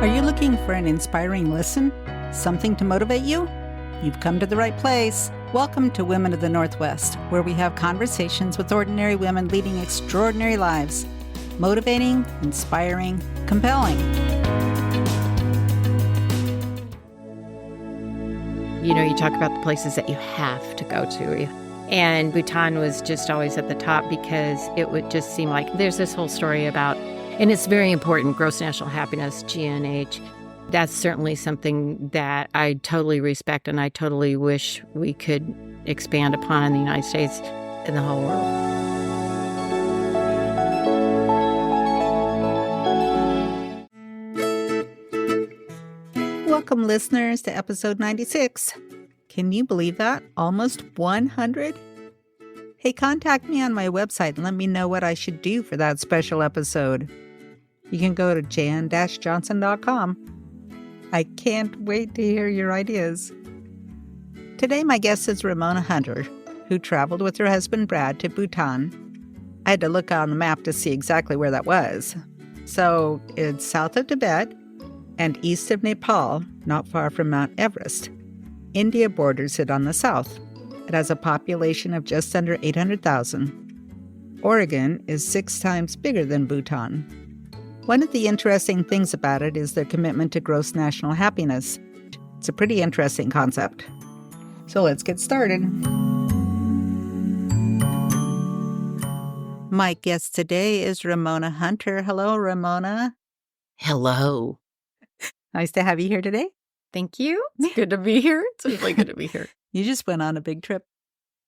Are you looking for an inspiring listen? Something to motivate you? You've come to the right place. Welcome to Women of the Northwest, where we have conversations with ordinary women leading extraordinary lives. Motivating, inspiring, compelling. You know, you talk about the places that you have to go to. And Buhtan was just always at the top because it would just seem like there's this whole story about, and it's very important, gross national happiness, GNH. That's certainly something that I totally respect and I totally wish we could expand upon in the United States and the whole world. Welcome, listeners, to episode 96. Can you believe that? Almost 100? Hey, contact me on my website and let me know what I should do for that special episode. You can go to jan-johnson.com. I can't wait to hear your ideas. Today, my guest is Ramona Hunter, who traveled with her husband Brad to Buhtan. I had to look on the map to see exactly where that was. So it's south of Tibet and east of Nepal, not far from Mount Everest. India borders it on the south. It has a population of just under 800,000. Oregon is 6 times bigger than Buhtan. One of the interesting things about it is their commitment to gross national happiness. It's a pretty interesting concept. So let's get started. My guest today is Ramona Hunter. Hello, Ramona. Hello. Nice to have you here today. Thank you. It's good to be here. It's really good to be here. You just went on a big trip.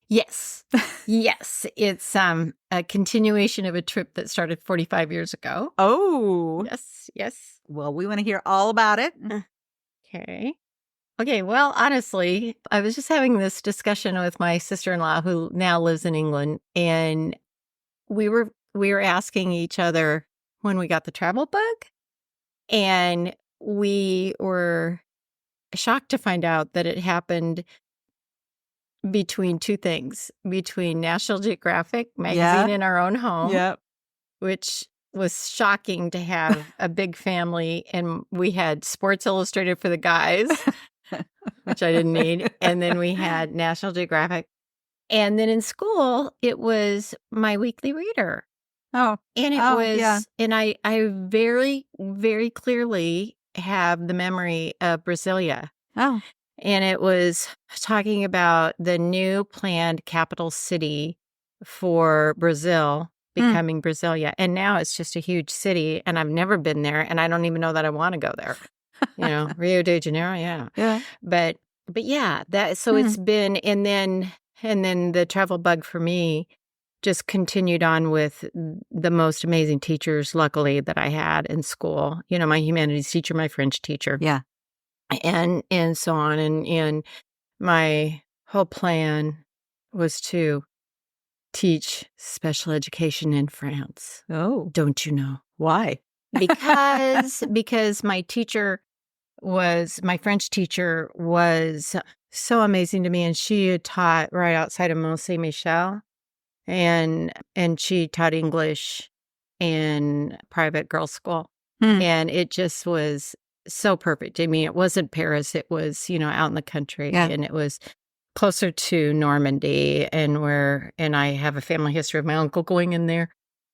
Yes. Yes. It's a continuation of a trip that started 45 years ago. Oh. Yes. Yes. Well, we want to hear all about it. Okay. Well, honestly, I was just having this discussion with my sister-in-law who now lives in England, and we were asking each other when we got the travel bug, and we were shocked to find out that it happened between two things, between National Geographic magazine in our own home, which was shocking to have a big family. And we had Sports Illustrated for the guys, which I didn't need. And then we had National Geographic. And then in school, it was my weekly reader. Oh. And it was, and I very, very clearly have the memory of Brasilia. Oh. And it was talking about the new planned capital city for Brazil becoming Brasilia. And now it's just a huge city, and I've never been there, and I don't even know that I want to go there. You know, Rio de Janeiro, yeah. But yeah, so it's been, and then the travel bug for me just continued on with the most amazing teachers, luckily, that I had in school. You know, my humanities teacher, my French teacher. Yeah. And so on. And my whole plan was to teach special education in France. Oh. Don't you know? Why? Because my French teacher was so amazing to me. And she had taught right outside of Mont Saint-Michel. And she taught English in private girls' school. And it just was so perfect. I mean, it wasn't Paris. It was, you know, out in the country. Yeah. And it was closer to Normandy, and I have a family history of my uncle going in there.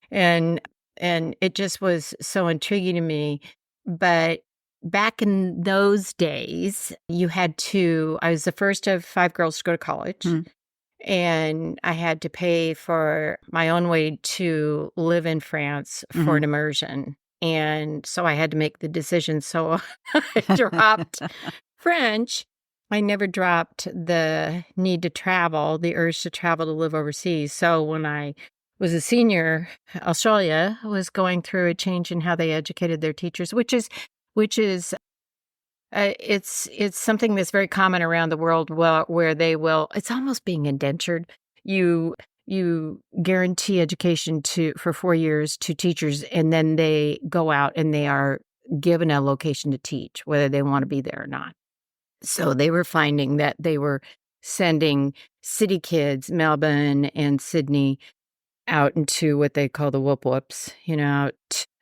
And it just was so intriguing to me. But back in those days, I was the first of 5 girls to go to college. And I had to pay for my own way to live in France for an immersion. And so I had to make the decision. So I dropped French. I never dropped the need to travel, the urge to travel to live overseas. So when I was a senior, Australia was going through a change in how they educated their teachers, which is it's something that's very common around the world, where they will, it's almost being indentured. You guarantee education for 4 years to teachers, and then they go out and they are given a location to teach, whether they want to be there or not. So they were finding that they were sending city kids, Melbourne and Sydney, out into what they call the whoop-whoops, you know,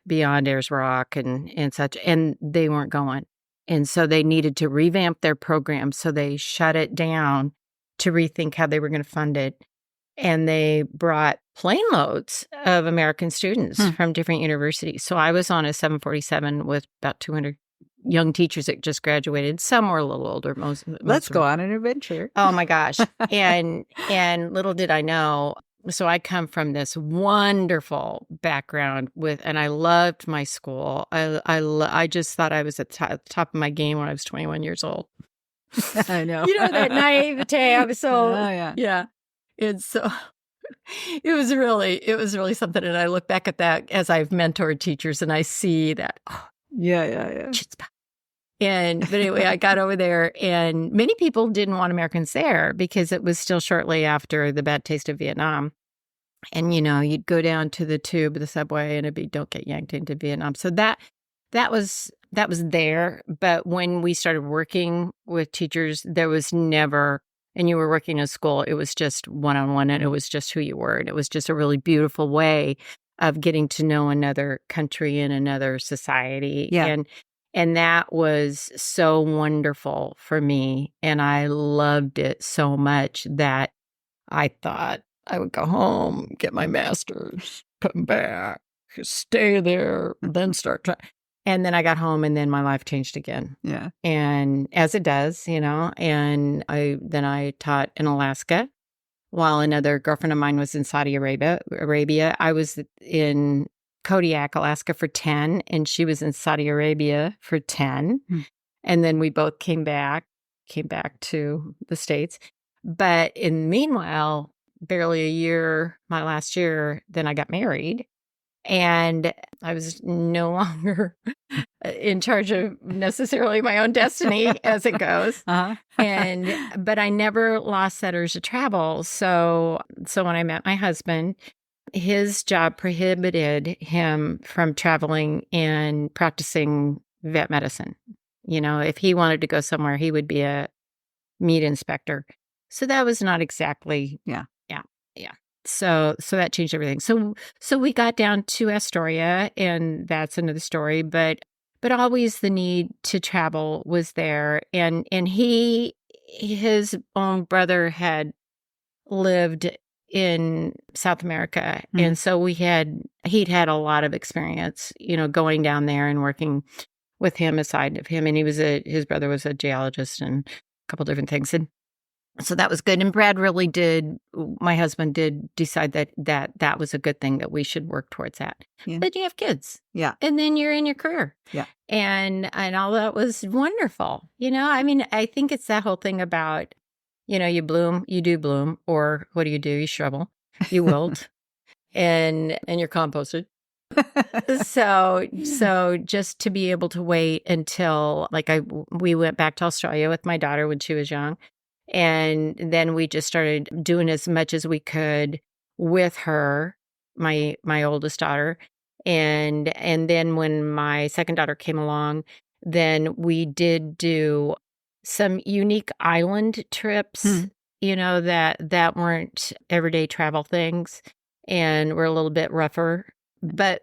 beyond Ayers Rock and such, and they weren't going. And so they needed to revamp their program. So they shut it down to rethink how they were going to fund it. And they brought plane loads of American students from different universities. So I was on a 747 with about 200 young teachers that just graduated. Some were a little older. Let's go on an adventure. Oh my gosh. And little did I know. So I come from this wonderful background and I loved my school. I just thought I was at the top of my game when I was 21 years old. I know. That naivete. I was so, yeah. And so it was really something. And I look back at that as I've mentored teachers and I see that. Yeah. But anyway, I got over there and many people didn't want Americans there because it was still shortly after the bad taste of Vietnam. And, you'd go down to the tube, the subway, and it'd be, don't get yanked into Vietnam. So that was there. But when we started working with teachers, there was never, and you were working in a school, it was just one-on-one and it was just who you were. And it was just a really beautiful way of getting to know another country and another society. Yeah. And that was so wonderful for me. And I loved it so much that I thought I would go home, get my master's, come back, stay there, then start trying. And then I got home and then my life changed again. Yeah. And as it does, and I taught in Alaska while another girlfriend of mine was in Saudi Arabia. I was in Kodiak, Alaska for 10, and she was in Saudi Arabia for 10. And then we both came back to the States. But in the meanwhile, barely a year, my last year, then I got married. And I was no longer in charge of necessarily my own destiny as it goes. But I never lost that urge to travel. So when I met my husband, his job prohibited him from traveling and practicing vet medicine. If he wanted to go somewhere, he would be a meat inspector. So that was not exactly. Yeah. So that changed everything. So we got down to Astoria, and that's another story. But always the need to travel was there, and his own brother had lived in South America, and so he'd had a lot of experience, going down there and working with him aside of him, and his brother was a geologist and a couple different things, and so that was good. And my husband did decide that was a good thing, that we should work towards that. Yeah. Then you have kids. Yeah. And then you're in your career. Yeah. And all that was wonderful. I think it's that whole thing about, you bloom, you do bloom, or what do? You shrivel, you wilt, and you're composted. So just to be able to wait until, we went back to Australia with my daughter when she was young. And then we just started doing as much as we could with her, my oldest daughter. And then when my second daughter came along, then we did do some unique island trips, that weren't everyday travel things and were a little bit rougher. But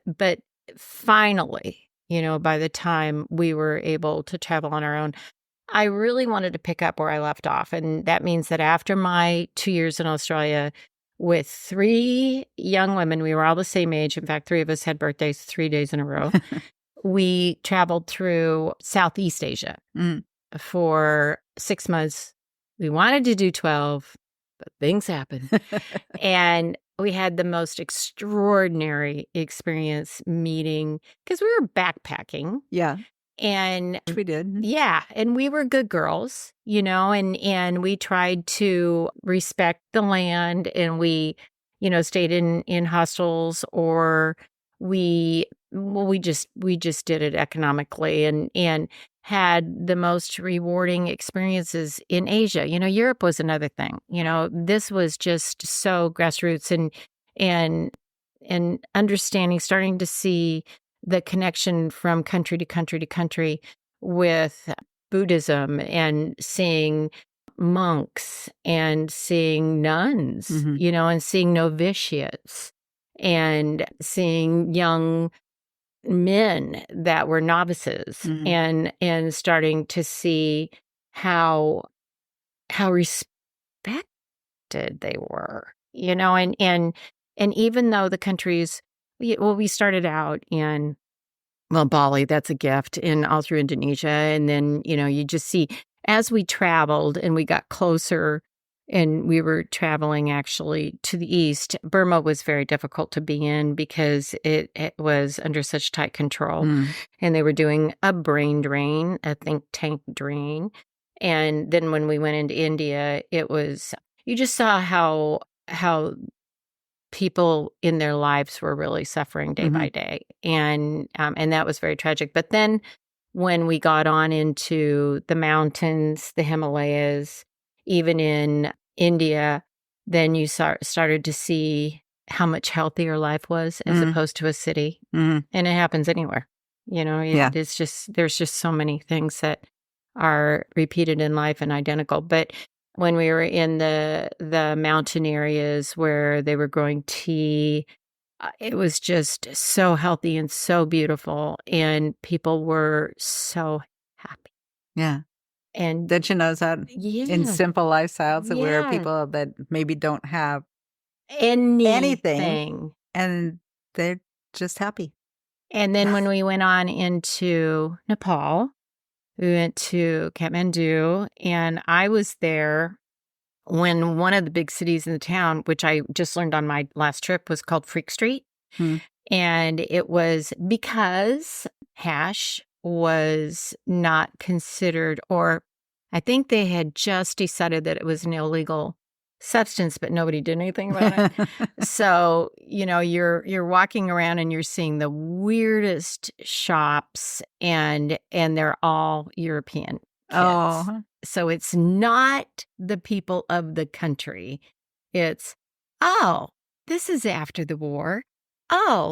finally, by the time we were able to travel on our own, I really wanted to pick up where I left off. And that means that after my 2 years in Australia with 3 young women, we were all the same age. In fact, 3 of us had birthdays 3 days in a row. We traveled through Southeast Asia for 6 months. We wanted to do 12, but things happened. And we had the most extraordinary experience meeting, because we were backpacking. Yeah. And we did. Yeah. And we were good girls, and we tried to respect the land, and we, stayed in hostels, or we just did it economically and had the most rewarding experiences in Asia. Europe was another thing. This was just so grassroots and understanding, starting to see the connection from country to country to country with Buddhism, and seeing monks and seeing nuns, and seeing novitiates and seeing young men that were novices and starting to see how respected they were, and even though the countries, we started out in, well, Bali, that's a gift, and all through Indonesia. And then, you just see as we traveled and we got closer and we were traveling actually to the east, Burma was very difficult to be in because it was under such tight control. And they were doing a brain drain, a think tank drain. And then when we went into India, you just saw how people in their lives were really suffering day by day. And that was very tragic. But then when we got on into the mountains, the Himalayas, even in India, then you started to see how much healthier life was as opposed to a city. And it happens anywhere. It's just, there's just so many things that are repeated in life and identical. But when we were in the mountain areas where they were growing tea, it was just so healthy and so beautiful, and people were so happy. Yeah. And don't you notice that in simple lifestyles where people that maybe don't have anything and they're just happy. And then when we went on into Nepal, we went to Kathmandu, and I was there when one of the big cities in the town, which I just learned on my last trip, was called Freak Street. And it was because hash was not considered, or I think they had just decided that it was an illegal substance, but nobody did anything about it. So, you're walking around and you're seeing the weirdest shops, and they're all European kids. So it's not the people of the country. It's, this is after the war.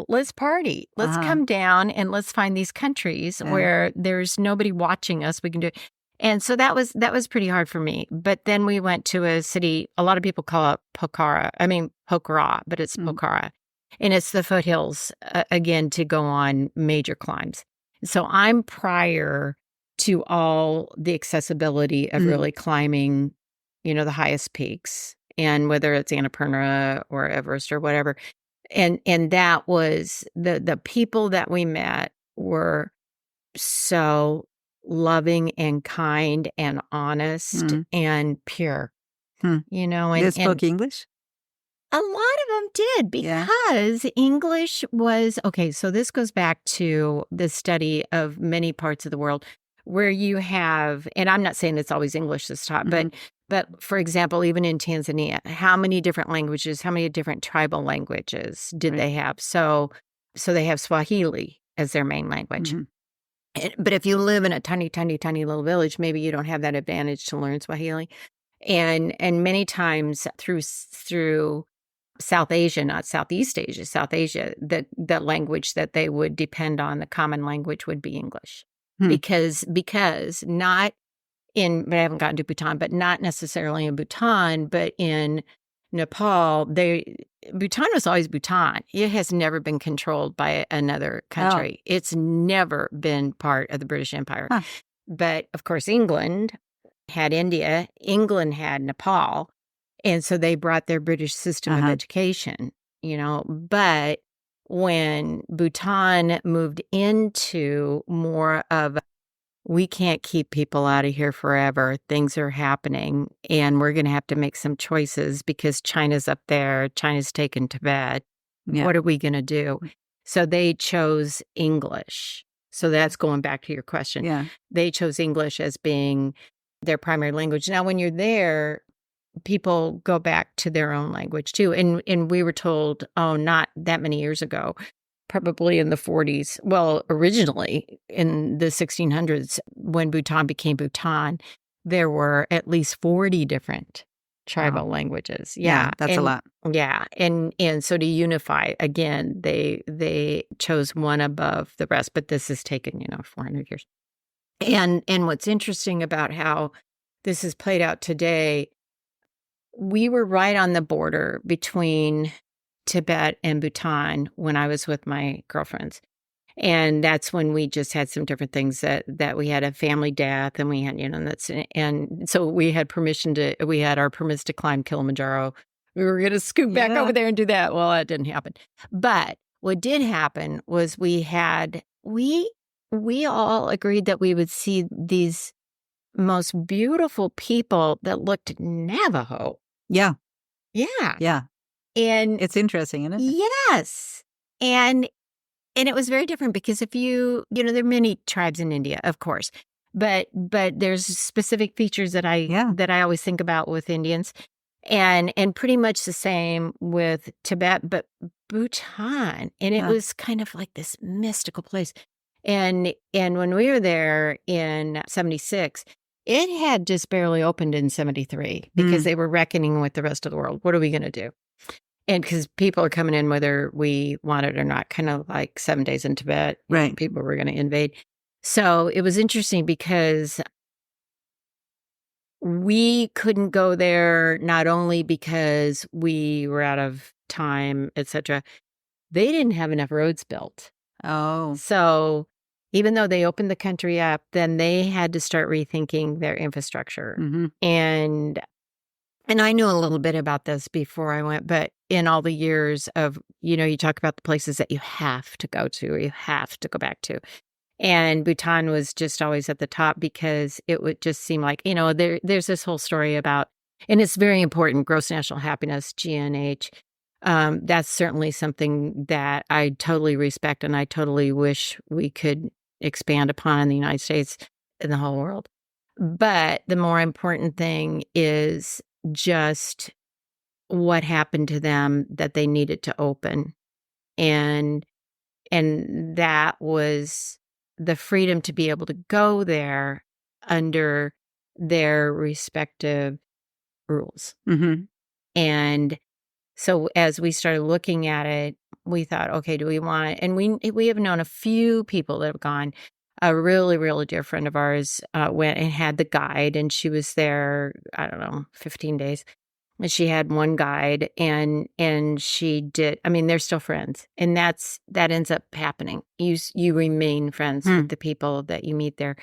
Let's party. Let's come down and let's find these countries where there's nobody watching us. We can do it. And so that was pretty hard for me. But then we went to a city, a lot of people call it Pokhara, but it's Pokhara. And it's the foothills, again, to go on major climbs. So I'm prior to all the accessibility of really climbing, the highest peaks, and whether it's Annapurna or Everest or whatever. And that was the people that we met were so loving and kind and honest and pure, And they spoke English? A lot of them did, because English was, okay, so this goes back to the study of many parts of the world where you have, and I'm not saying it's always English that's taught, but for example, even in Tanzania, how many different languages, how many different tribal languages did they have? So they have Swahili as their main language. But if you live in a tiny, tiny, tiny little village, maybe you don't have that advantage to learn Swahili. And many times through South Asia, not Southeast Asia, South Asia, the language that they would depend on, the common language, would be English. Because not in, but I haven't gotten to Bhutan, but not necessarily in Bhutan, but in Nepal, Bhutan was always Bhutan. It has never been controlled by another country. It's never been part of the British Empire. But of course, England had India, England had Nepal, and so they brought their British system of education, But when Bhutan moved into more of, we can't keep people out of here forever, things are happening, and we're going to have to make some choices because China's up there, China's taken Tibet. What are we going to do? So they chose English. So that's going back to your question. They chose English as being their primary language. Now, when you're there, people go back to their own language too. And we were told, not that many years ago, probably in the 40s. Well, originally in the 1600s, when Bhutan became Bhutan, there were at least 40 different tribal languages. That's a lot. Yeah. And so to unify, again, they chose one above the rest, but this has taken, 400 years. And what's interesting about how this has played out today, we were right on the border between Tibet and Bhutan when I was with my girlfriends. And that's when we just had some different things that we had a family death, and we had, and so we had our permits to climb Kilimanjaro. We were going to scoot back over there and do that. Well, that didn't happen. But what did happen was we all agreed that we would see these most beautiful people that looked Navajo. Yeah. Yeah. Yeah. And it's interesting, isn't it? Yes. And it was very different because if there are many tribes in India, of course, but there's specific features that I always think about with Indians, and pretty much the same with Tibet, but Bhutan, and it was kind of like this mystical place. And when we were there in 76, it had just barely opened in 73 because they were reckoning with the rest of the world. What are we going to do? And because people are coming in whether we want it or not, kind of like 7 days in Tibet, right? People were going to invade. So it was interesting because we couldn't go there, not only because we were out of time, etc. They didn't have enough roads built. Oh. So even though they opened the country up, then they had to start rethinking their infrastructure. Mm-hmm. And I knew a little bit about this before I went, but in all the years of, you talk about the places that you have to go to or you have to go back to. And Bhutan was just always at the top because it would just seem like, there's this whole story about, and it's very important, gross national happiness, GNH. That's certainly something that I totally respect and I totally wish we could expand upon in the United States and the whole world. But the more important thing is just what happened to them that they needed to open. And that was the freedom to be able to go there under their respective rules. Mm-hmm. And so as we started looking at it, we thought, okay, do we want, and we have known a few people that have gone. A really, really dear friend of ours went and had the guide, and she was there, 15 days. And she had one guide, and she did. I mean, they're still friends, and that ends up happening. You remain friends with the people that you meet there.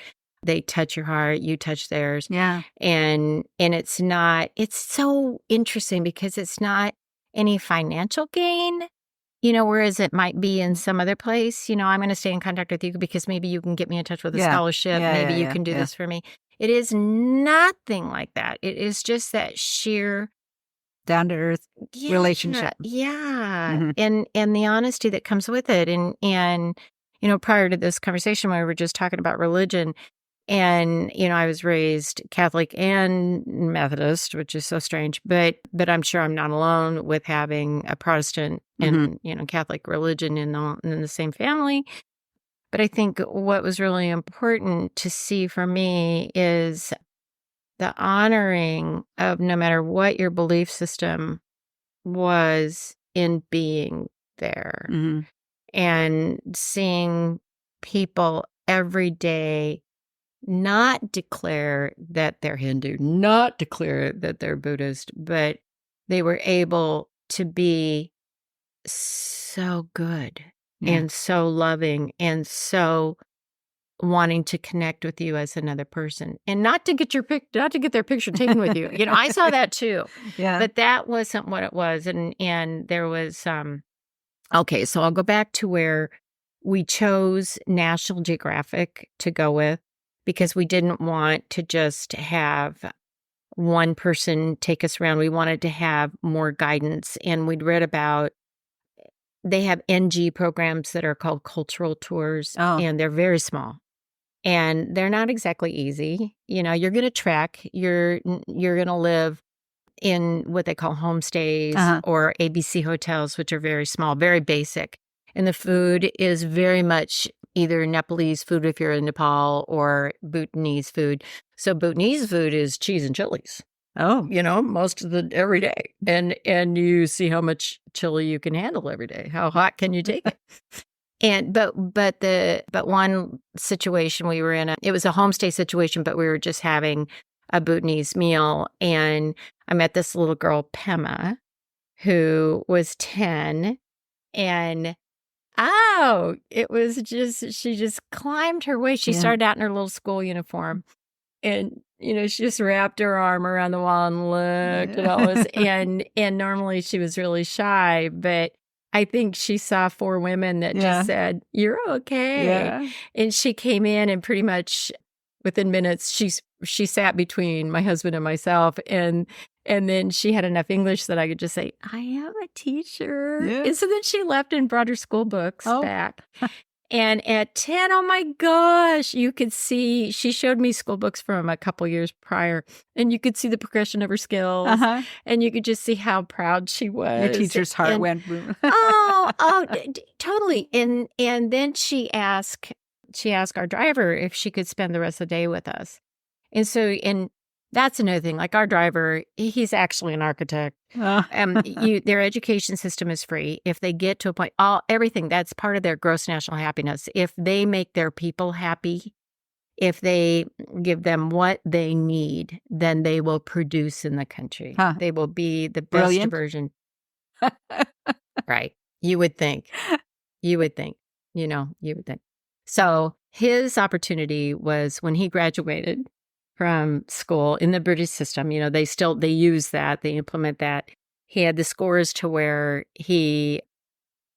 They touch your heart, you touch theirs. Yeah, and it's so interesting because it's not any financial gain. Whereas it might be in some other place, I'm going to stay in contact with you because maybe you can get me in touch with a scholarship. Maybe you can do this for me. It is nothing like that. It is just that sheer down to earth relationship. Yeah. Mm-hmm. And the honesty that comes with it. And prior to this conversation, we were just talking about religion. And, I was raised Catholic and Methodist, which is so strange, but I'm sure I'm not alone with having a Protestant and, Catholic religion in the same family. But I think what was really important to see for me is the honoring of no matter what your belief system was in being there and seeing people every day not declare that they're Hindu, not declare that they're Buddhist, but they were able to be so good and so loving and so wanting to connect with you as another person and not to get their picture taken with you. I saw that too. Yeah. But that wasn't what it was. And there was, okay, so I'll go back to where we chose National Geographic to go with, because we didn't want to just have one person take us around. We wanted to have more guidance. And we'd read about, they have NG programs that are called cultural tours, and they're very small. And they're not exactly easy. You're going to trek, you're going to live in what they call homestays or ABC hotels, which are very small, very basic. And the food is very much either Nepalese food if you're in Nepal or Bhutanese food. So Bhutanese food is cheese and chilies. Oh, most of every day. And you see how much chili you can handle every day. How hot can you take it? And but one situation we were in, it was a homestay situation, but we were just having a Bhutanese meal, and I met this little girl, Pema, who was 10, and Oh, it was just, she just climbed her way. She Yeah. started out in her little school uniform, and, she just wrapped her arm around the wall and looked at all this. And normally she was really shy, but I think she saw 4 women that Yeah. just said, "You're okay." Yeah. And she came in, and pretty much within minutes, she sat between my husband and myself, and then she had enough English that I could just say, "I am a teacher." Yeah. And so then she left and brought her school books Oh. back. And at 10, oh my gosh, you could see, she showed me school books from a couple years prior, and you could see the progression of her skills, Uh-huh. and you could just see how proud she was. Your teacher's heart And- went boom. totally. And then she asked our driver if she could spend the rest of the day with us. And so, and that's another thing. Like, our driver, he's actually an architect. Their education system is free. If they get to a point, everything, that's part of their gross national happiness. If they make their people happy, if they give them what they need, then they will produce in the country. Huh. They will be the best Brilliant. version. Right. You would think. You would think. So his opportunity was when he graduated from school in the British system. They use that, they implement that. He had the scores to where he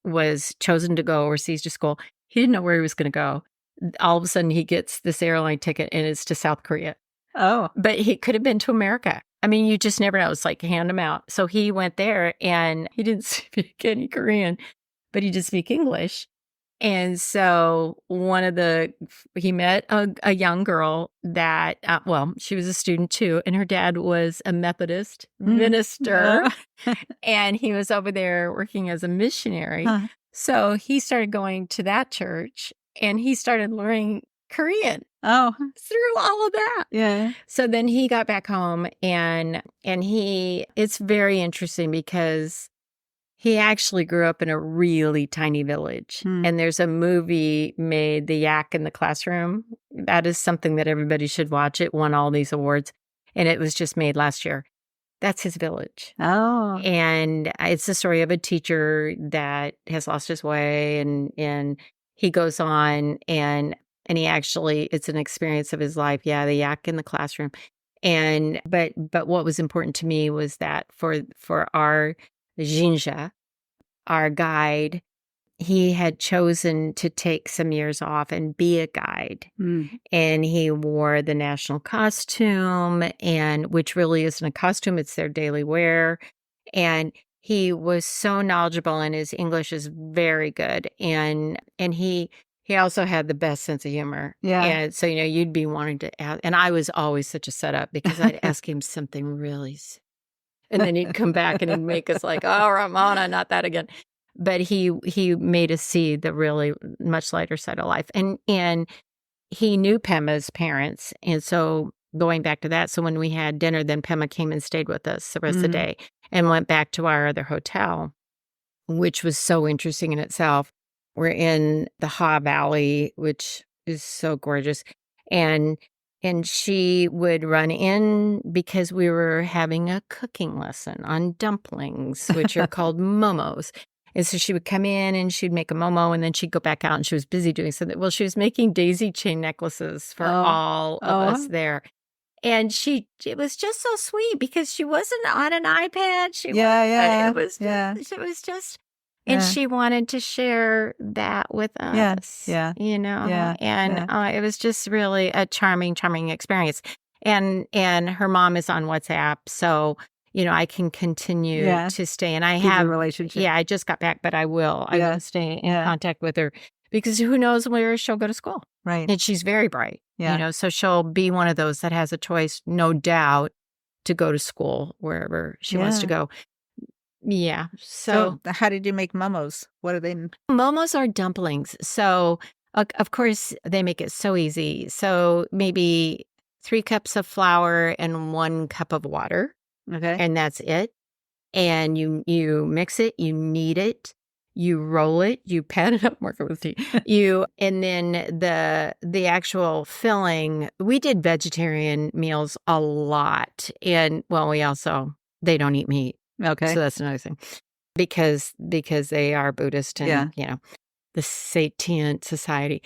was chosen to go overseas to school. He didn't know where he was going to go. All of a sudden, he gets this airline ticket, and it's to South Korea. Oh. But he could have been to America. I mean, you just never know. It's like, hand him out. So he went there, and he didn't speak any Korean, but he did speak English. And so he met a young girl that, she was a student too, and her dad was a Methodist minister, and he was over there working as a missionary. Huh. So he started going to that church, and he started learning Korean. Oh. Through all of that. Yeah. So then he got back home, and it's very interesting because he actually grew up in a really tiny village. And there's a movie made, The Yak in the Classroom. That is something that everybody should watch. It won all these awards, and it was just made last year. That's his village. Oh. And it's the story of a teacher that has lost his way, and he goes on, and he actually, it's an experience of his life. Yeah, the yak in the classroom. And but what was important to me was that for our Jinja, our guide, he had chosen to take some years off and be a guide. And he wore the national costume, and which really isn't a costume, it's their daily wear. And he was so knowledgeable, and his English is very good. And he also had the best sense of humor. Yeah. And so, you'd be wanting to ask, and I was always such a setup because I'd ask him something really and then he'd come back and he'd make us like, "Oh, Ramona, not that again." But he made us see the really much lighter side of life. And he knew Pema's parents. And so going back to that, so when we had dinner, then Pema came and stayed with us the rest of the day and went back to our other hotel, which was so interesting in itself. We're in the Ha Valley, which is so gorgeous. And she would run in because we were having a cooking lesson on dumplings, which are called momos. And so she would come in and she'd make a momo, and then she'd go back out, and she was busy doing something. Well, she was making daisy chain necklaces for all of us there. And it was just so sweet because she wasn't on an iPad. It was just, and she wanted to share that with us. Yeah. And it was just really a charming, charming experience. And her mom is on WhatsApp, so I can continue to stay. And I keep have a relationship. Yeah, I just got back, but I will. I will stay in contact with her because who knows where she'll go to school. Right. And she's very bright. Yeah. So she'll be one of those that has a choice, no doubt, to go to school wherever she wants to go. Yeah. So how did you make momos? What are they? Momos are dumplings. So, of course, they make it so easy. So maybe 3 cups of flour and 1 cup of water. Okay. And that's it. And you mix it, you knead it, you roll it, you pat it up, mark it with tea. And then the actual filling, we did vegetarian meals a lot. And they don't eat meat. Okay. So that's another thing. Because they are Buddhist and the Satian Society.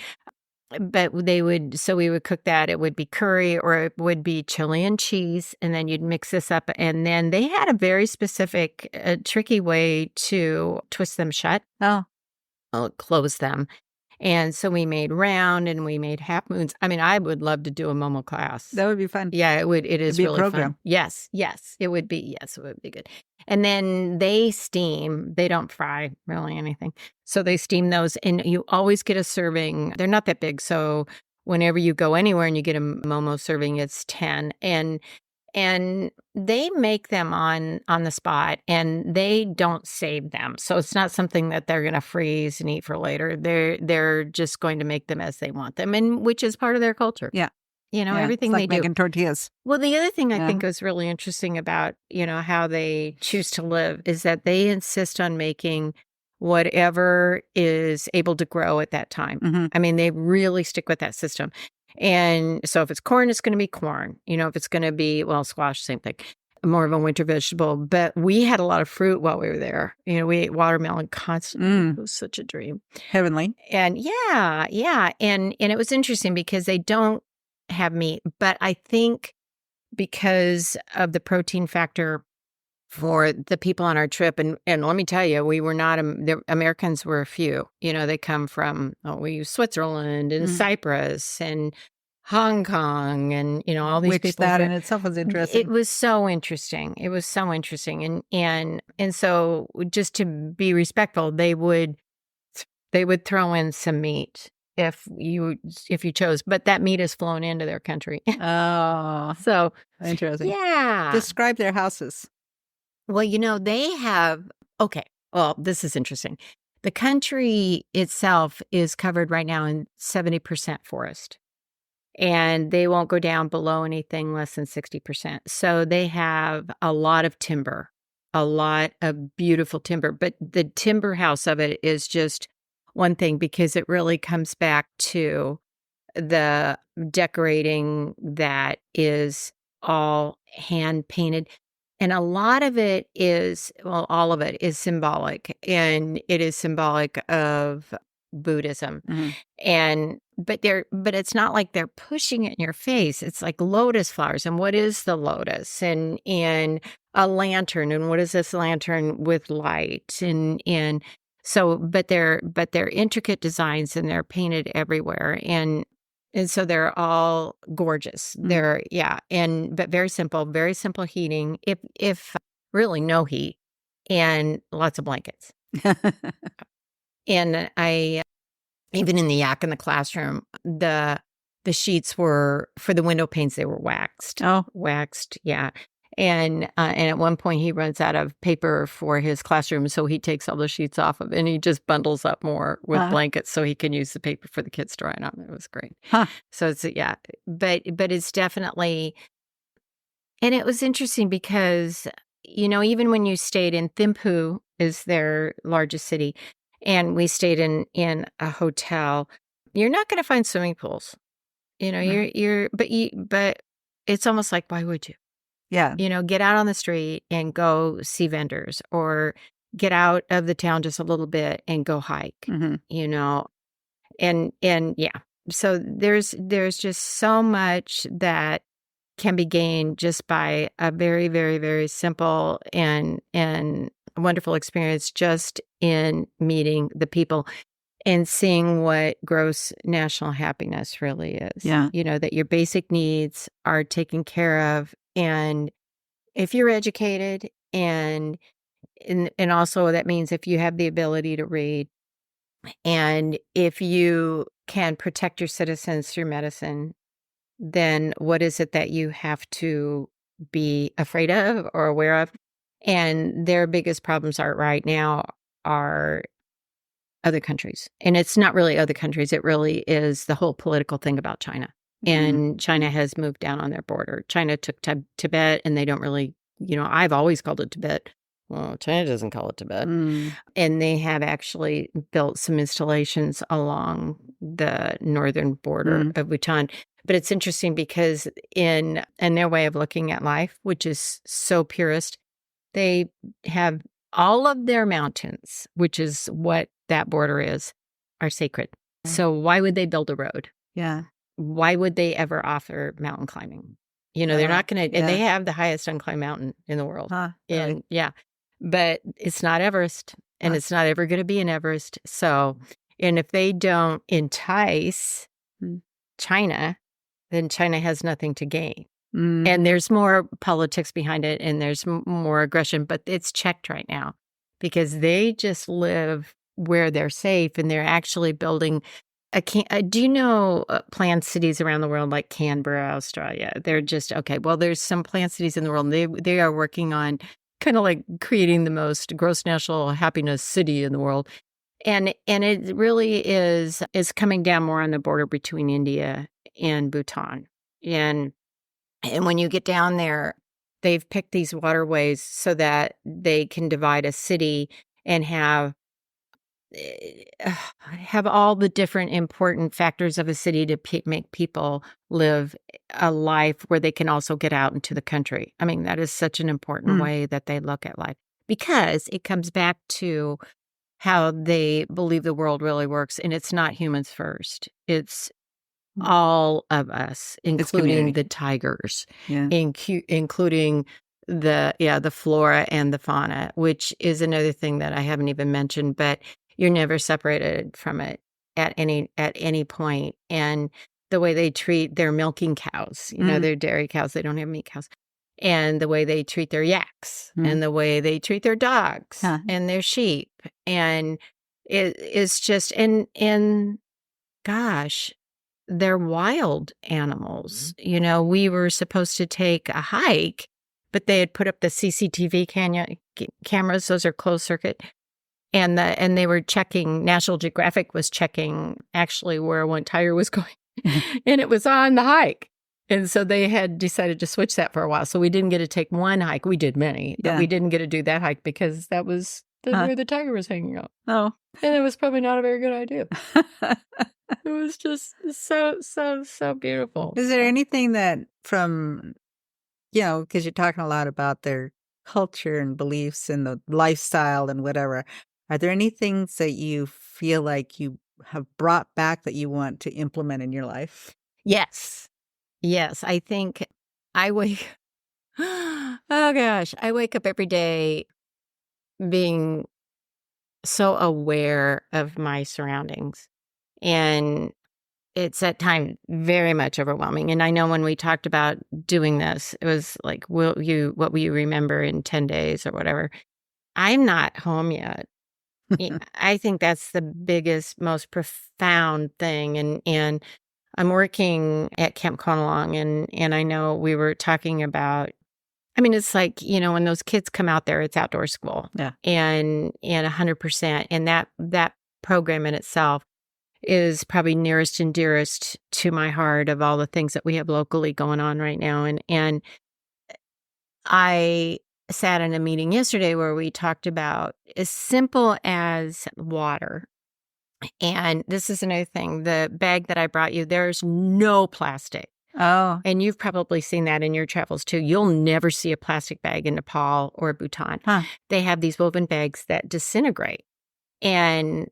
But we would cook that. It would be curry or it would be Chilean cheese. And then you'd mix this up. And then they had a very specific, tricky way to twist them shut. Close them. And so we made round and we made half moons. I mean, I would love to do a Momo class. That would be fun. Yeah, it would. It is It'd be really a program. fun. Yes, it would be. Yes, it would be good. And then they steam. They don't fry really anything. So they steam those, and you always get a serving. They're not that big, so whenever you go anywhere and you get a Momo serving, it's 10. And they make them on the spot, and they don't save them. So it's not something that they're going to freeze and eat for later. They're just going to make them as they want them, and which is part of their culture. Yeah. Everything it's they like do. making tortillas. Well, the other thing I think is really interesting about, how they choose to live is that they insist on making whatever is able to grow at that time. Mm-hmm. I mean, they really stick with that system. And so if it's corn, it's going to be corn. If it's going to be, squash, same thing, more of a winter vegetable. But we had a lot of fruit while we were there. We ate watermelon constantly. It was such a dream. Heavenly. And yeah. And it was interesting because they don't have meat. But I think because of the protein factor for the people on our trip, and let me tell you, we were not, the Americans were a few. They come from Switzerland and Cyprus and Hong Kong and, all these people. That in itself was interesting. It was so interesting. And so just to be respectful, they would throw in some meat if you chose, but that meat is flown into their country. Oh, so interesting. Yeah. Describe their houses. Well, they have, this is interesting. The country itself is covered right now in 70% forest, and they won't go down below anything less than 60%. So they have a lot of timber, a lot of beautiful timber, but the timber house of it is just one thing because it really comes back to the decorating that is all hand painted. And a lot of it is, all of it is symbolic, and it is symbolic of Buddhism. But it's not like they're pushing it in your face. It's like lotus flowers. And what is the lotus? And a lantern. And what is this lantern with light? And so, but they're intricate designs, and they're painted everywhere. And so they're all gorgeous. But very simple heating. If really no heat, and lots of blankets. And even in the yak in the classroom, the sheets were, for the window panes, they were waxed. Oh, waxed, yeah. And at one point he runs out of paper for his classroom, so he takes all the sheets off of it, and he just bundles up more with blankets so he can use the paper for the kids to write on. It was great. So it's but it's definitely, and it was interesting because even when you stayed in Thimphu, is their largest city, and we stayed in a hotel, you're not going to find swimming pools. But it's almost like, why would you? Yeah. Get out on the street and go see vendors, or get out of the town just a little bit and go hike, and yeah. So there's just so much that can be gained just by a very, very, very simple and wonderful experience just in meeting the people and seeing what gross national happiness really is. Yeah. That your basic needs are taken care of. And if you're educated, and also that means if you have the ability to read, and if you can protect your citizens through medicine, then what is it that you have to be afraid of or aware of? And their biggest problems right now are other countries. And it's not really other countries. It really is the whole political thing about China. And China has moved down on their border. China took Tibet, and they don't really, I've always called it Tibet. Well, China doesn't call it Tibet. And they have actually built some installations along the northern border of Bhutan. But it's interesting because in their way of looking at life, which is so purist, they have all of their mountains, which is what that border is. are sacred. So why would they build a road? Yeah. Why would they ever offer mountain climbing? They're not going to, and they have the highest unclimbed mountain in the world. Huh, And but it's not Everest, and it's not ever going to be an Everest. So, and if they don't entice China, then China has nothing to gain. And there's more politics behind it, and there's more aggression, but it's checked right now because they just live where they're safe, and they're actually building do you know planned cities around the world like Canberra, Australia? They're just, okay, well, there's some planned cities in the world, and they are working on kind of like creating the most gross national happiness city in the world. And it really is coming down more on the border between India and Bhutan. And when you get down there, they've picked these waterways so that they can divide a city and have all the different important factors of a city to make people live a life where they can also get out into the country. I mean, that is such an important way that they look at life, because it comes back to how they believe the world really works. And it's not humans first. It's all of us, including the tigers, including the flora and the fauna, which is another thing that I haven't even mentioned, but you're never separated from it at any point. And the way they treat their milking cows, their dairy cows, they don't have meat cows, and the way they treat their yaks, and the way they treat their dogs and their sheep. And it's just, and gosh, they're wild animals. We were supposed to take a hike, but they had put up the CCTV cameras. Those are closed circuit. And they were checking, National Geographic was checking actually where one tiger was going. And it was on the hike. And so they had decided to switch that for a while. So we didn't get to take one hike. We did many, but we didn't get to do that hike because that was where the tiger was hanging out. Oh. And it was probably not a very good idea. It was just so beautiful. Is there anything that from, because you're talking a lot about their culture and beliefs and the lifestyle and whatever, are there any things that you feel like you have brought back that you want to implement in your life? Yes. I think I wake up every day being so aware of my surroundings. And it's at times very much overwhelming. And I know when we talked about doing this, it was like, what will you remember in 10 days or whatever? I'm not home yet. I think that's the biggest, most profound thing. And I'm working at Camp Conalong, and I know we were talking about, I mean, it's like, when those kids come out there, it's outdoor school. Yeah. And 100%. And that program in itself is probably nearest and dearest to my heart of all the things that we have locally going on right now. And I sat in a meeting yesterday where we talked about as simple as water. And this is another thing, the bag that I brought you, there's no plastic. Oh. And you've probably seen that in your travels too. You'll never see a plastic bag in Nepal or Bhutan. They have these woven bags that disintegrate. And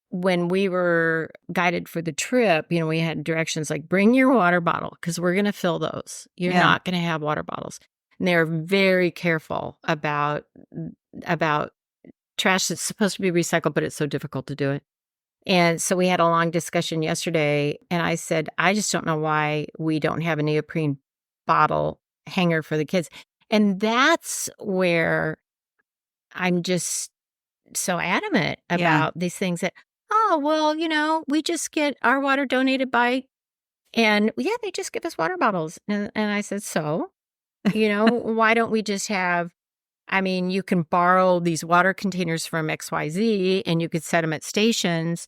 when we were guided for the trip, we had directions like, bring your water bottle because we're going to fill those. You're not going to have water bottles. And they're very careful about trash that's supposed to be recycled, but it's so difficult to do it. And so we had a long discussion yesterday, and I said, I just don't know why we don't have a neoprene bottle hanger for the kids. And that's where I'm just so adamant about these things that, we just get our water donated by, and they just give us water bottles. And I said, so, why don't we just have, you can borrow these water containers from XYZ and you could set them at stations,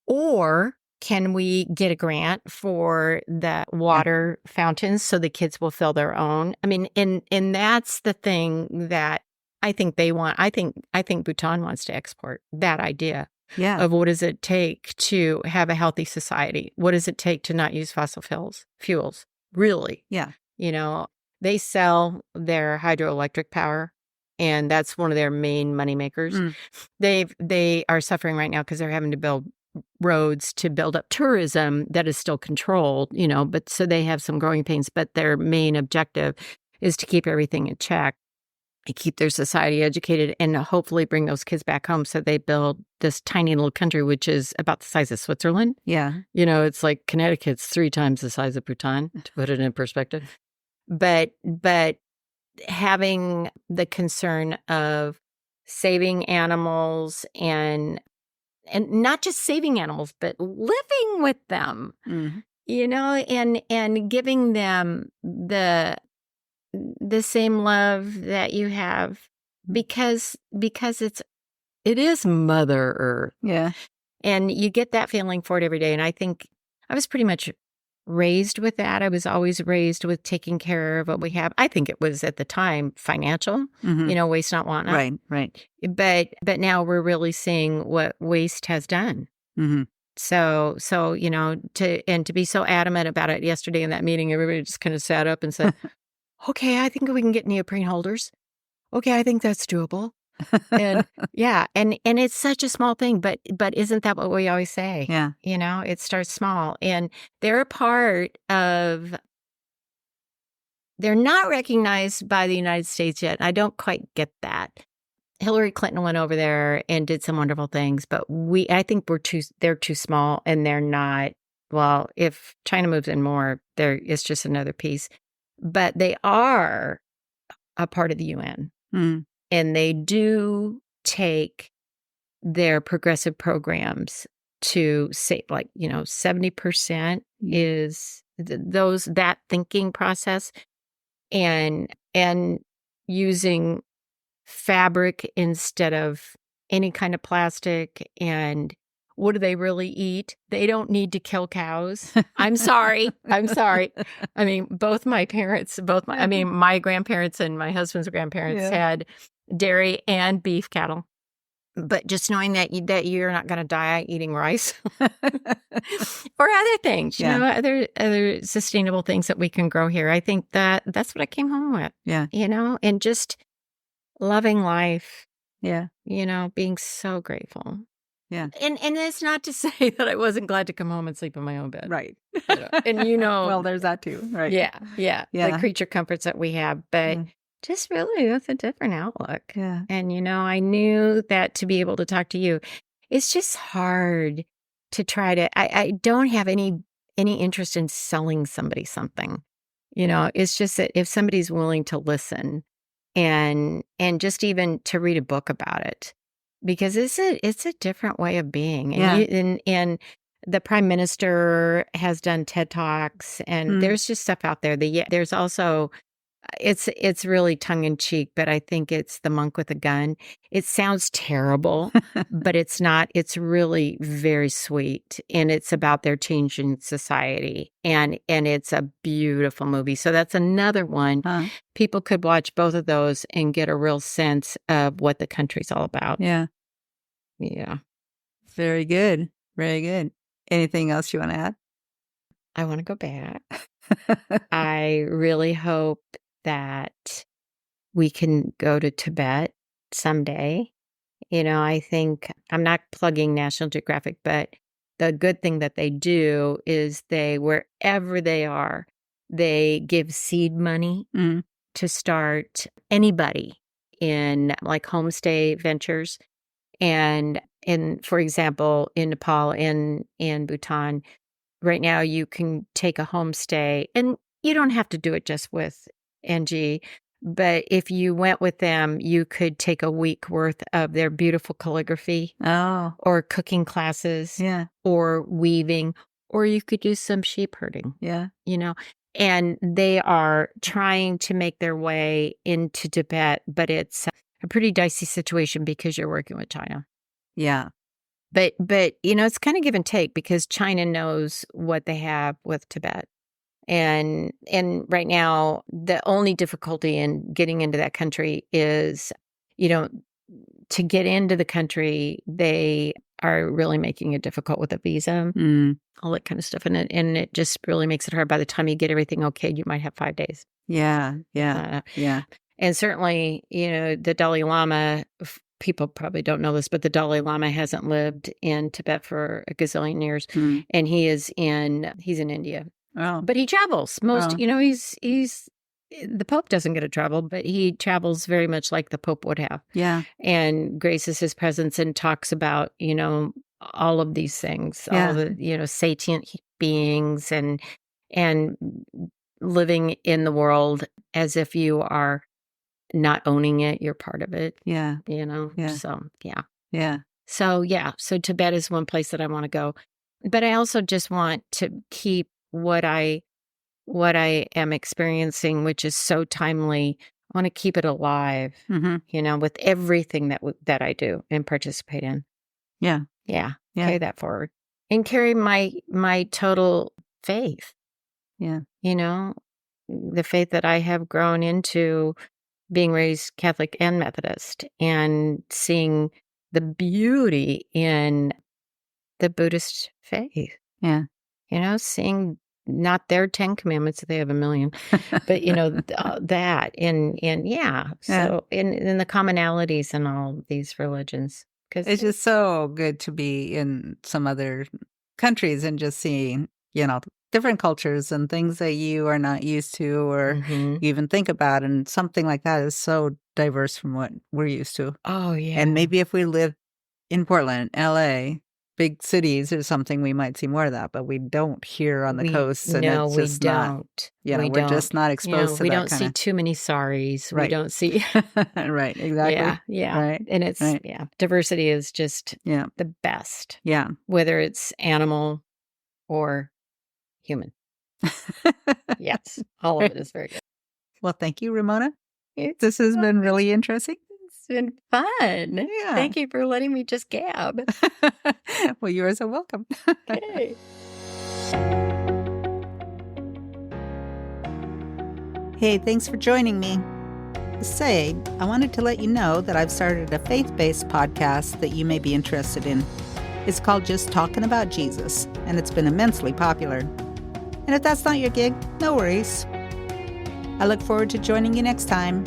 or can we get a grant for the water fountains so the kids will fill their own? And that's the thing that I think they want. I think Bhutan wants to export that idea of what does it take to have a healthy society? What does it take to not use fossil fuels? Really? Yeah. They sell their hydroelectric power and that's one of their main moneymakers. They are suffering right now because they're having to build roads to build up tourism that is still controlled, but so they have some growing pains, but their main objective is to keep everything in check and keep their society educated and hopefully bring those kids back home. So they build this tiny little country, which is about the size of Switzerland. Yeah. It's like Connecticut's 3 times the size of Bhutan, to put it in perspective. But having the concern of saving animals and not just saving animals, but living with them, and giving them the same love that you have because it is Mother Earth. Yeah. And you get that feeling for it every day. And I think I was pretty much raised with that. I was always raised with taking care of what we have. I think it was at the time financial, waste not, want not. Right. But now we're really seeing what waste has done. So to be so adamant about it yesterday in that meeting, everybody just kind of sat up and said, okay, I think we can get neoprene holders. Okay, I think that's doable. And and it's such a small thing, but isn't that what we always say? Yeah. It starts small, and they're a part of. They're not recognized by the United States yet. I don't quite get that. Hillary Clinton went over there and did some wonderful things, but I think they're too small, and they're not. Well, if China moves in more, it's just another piece. But they are a part of the UN. And they do take their progressive programs to say, 70% is that thinking process and using fabric instead of any kind of plastic. And what do they really eat? They don't need to kill cows. I'm sorry. I mean, both my parents, my grandparents and my husband's grandparents had dairy and beef cattle. But just knowing that you're not going to die eating rice or other things, other sustainable things that we can grow here. I think that's what I came home with. Yeah. And just loving life. Yeah. Being so grateful. Yeah. And it's not to say that I wasn't glad to come home and sleep in my own bed. Right. And well, there's that too. Right. Yeah. The creature comforts that we have. But just really, that's a different outlook. Yeah. And, I knew that to be able to talk to you, it's just hard to try to, I don't have any interest in selling somebody something. It's just that if somebody's willing to listen and just even to read a book about it, because it's a different way of being. And the Prime Minister has done TED Talks, and there's just stuff out there. There's also, it's really tongue in cheek, but I think it's The Monk with a Gun. It sounds terrible, but it's not. It's really very sweet, and it's about their changing society, and it's a beautiful movie. So that's another one. People could watch both of those and get a real sense of what the country's all about. Yeah. Very good. Very good. Anything else you want to add? I want to go back. I really hope that we can go to Tibet someday. I think I'm not plugging National Geographic, but the good thing that they do is wherever they are, they give seed money to start anybody in like homestay ventures. And for example, in Nepal and Bhutan, right now you can take a homestay, and you don't have to do it just with NG, but if you went with them, you could take a week worth of their beautiful calligraphy or cooking classes or weaving, or you could do some sheep herding. And they are trying to make their way into Tibet, but it's a pretty dicey situation because you're working with China. Yeah. But it's kind of give and take because China knows what they have with Tibet. And right now, the only difficulty in getting into that country is, to get into the country, they are really making it difficult with a visa, all that kind of stuff. And it just really makes it hard. By the time you get everything okay, you might have 5 days. Yeah. And certainly, the Dalai Lama, people probably don't know this, but the Dalai Lama hasn't lived in Tibet for a gazillion years, and he's in India. Oh. But he travels he's the Pope doesn't get to travel, but he travels very much like the Pope would have. Yeah. And graces his presence and talks about, all of these things, all the, sentient beings and living in the world as if you are not owning it, you're part of it. Yeah. So, yeah. Yeah. So Tibet is one place that I want to go. But I also just want to keep what I am experiencing, which is so timely. I want to keep it alive, with everything that I do and participate in. Yeah. Yeah. Carry that forward and carry my total faith. Yeah. The faith that I have grown into, being raised Catholic and Methodist, and seeing the beauty in the Buddhist faith. Yeah. Seeing not their 10 commandments, they have a million, but that and yeah. So in the commonalities in all these religions, because it's just so good to be in some other countries and just seeing, different cultures and things that you are not used to or even think about. And something like that is so diverse from what we're used to. Oh, yeah. And maybe if we lived in Portland, LA, big cities or something, we might see more of that, but we don't here on the coast. And it's just we don't. We're just not exposed to we that don't see too many sorries. Right. We don't see. Right. Exactly. Yeah. Right. And it's, diversity is just the best. Yeah. Whether it's animal or human. Yes. All of it is very good. Well, thank you, Ramona. This has been really interesting. It's been fun. Yeah. Thank you for letting me just gab. Well, you are so welcome. Okay. Hey, thanks for joining me. I wanted to let you know that I've started a faith-based podcast that you may be interested in. It's called Just Talking About Jesus, and it's been immensely popular. And if that's not your gig, no worries. I look forward to joining you next time,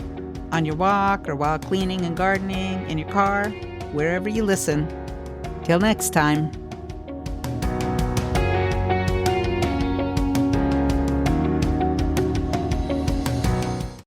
on your walk or while cleaning and gardening, in your car, wherever you listen. Till next time.